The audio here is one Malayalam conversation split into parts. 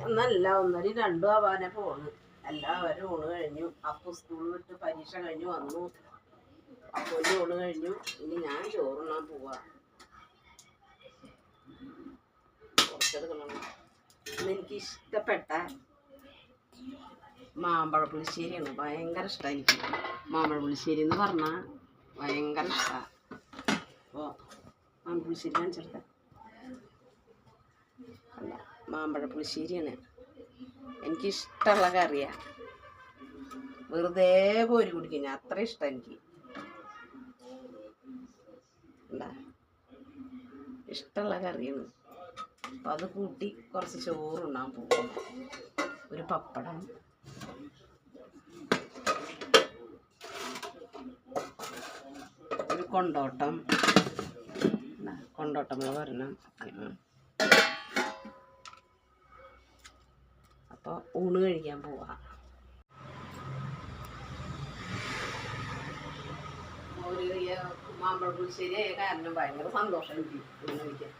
സമയമൊന്നല്ല 1:02 ആവാനേ പോണ്. എല്ലാവരും ഊണ് കഴിഞ്ഞു. അപ്പു സ്കൂൾ വിട്ട് പരീക്ഷ കഴിഞ്ഞു വന്നു. അപ്പൂൻ്റെ ഊണ് കഴിഞ്ഞു. ഇനി ഞാൻ ചോറുണ്ണാൻ പോവാ. കുറച്ചെടുക്കണം. എനിക്ക് ഇഷ്ടപ്പെട്ട മാമ്പഴ പുളിശ്ശേരിയാണ്. ഭയങ്കര ഇഷ്ടമാണ് എനിക്ക്. മാമ്പഴ പുളിശ്ശേരി എന്ന് പറഞ്ഞാൽ ഭയങ്കര ഇഷ്ടമാണ്. അപ്പോൾ മാമ്പഴ പുളിശ്ശേരി കാണിച്ചെടുത്ത അല്ല, മാമ്പഴ പുളിശ്ശേരിയാണ് എനിക്കിഷ്ടമുള്ള കറിയാണ്. വെറുതെ പോരി കുടിക്കും ഞാൻ, അത്ര ഇഷ്ടം എനിക്ക്. ഇഷ്ടമുള്ള കറിയാണ്. അപ്പം അത് കൂട്ടി കുറച്ച് ചോറുണ്ണാൻ പോകും. ഒരു പപ്പടം, ഒരു കൊണ്ടോട്ടം വരണം. അപ്പോൾ ഊണ് കഴിക്കാൻ പോവാം. ഒരു മാമ്പഴ പുളിശ്ശേരി ആയ കാരണം ഭയങ്കര സന്തോഷം എനിക്ക് ഊണ് കഴിക്കാൻ.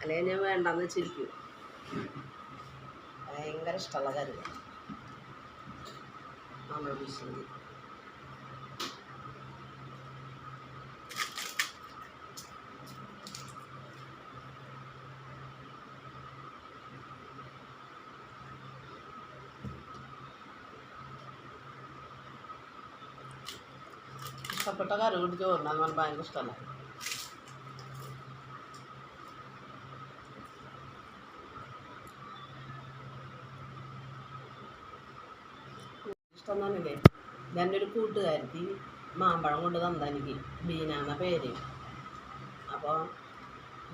അല്ലെങ്കിൽ ഞാൻ വേണ്ടെന്ന് വെച്ചിരിക്കും. ഭയങ്കര ഇഷ്ടമുള്ള കറി മാമ്പഴ പുളിശ്ശേരി. ഇഷ്ടപ്പെട്ട കറി കൂടി ചോറിനാന്ന് പറഞ്ഞാൽ ഭയങ്കര ഇഷ്ടമല്ല. ഇഷ്ടം തന്നില്ലേ. എൻ്റെ ഒരു കൂട്ടുകാരത്തി മാമ്പഴം കൊണ്ട് തന്ന എനിക്ക്, ബീന എന്ന പേര്. അപ്പോൾ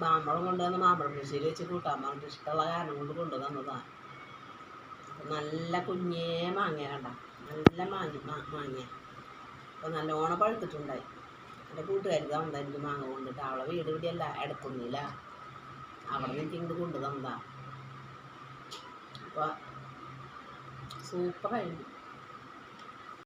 മാമ്പഴം കൊണ്ടുവന്ന് മാമ്പഴം പുളിശ്ശേരി വെച്ച് കൂട്ടാൻ പറഞ്ഞിട്ട് ഇഷ്ടമുള്ള കാരണം കൊണ്ട് കൊണ്ടു തന്നതാണ്. നല്ല കുഞ്ഞേ മാങ്ങ കണ്ട, നല്ല മാങ്ങ. അപ്പോൾ നല്ലോണം പഴുത്തിട്ടുണ്ടായി. എൻ്റെ കൂട്ടുകാരി തന്നതാ എനിക്ക് മാങ്ങ കൊണ്ടിട്ട്. അവളെ വീട് ഇവിടെയല്ല, എടുക്കുന്നില്ല. അവിടെ നിന്ന് എനിക്ക് ഇങ്ങോട്ട് കൊണ്ടു തന്നതാണ്. അപ്പോൾ സൂപ്പറായിരുന്നു.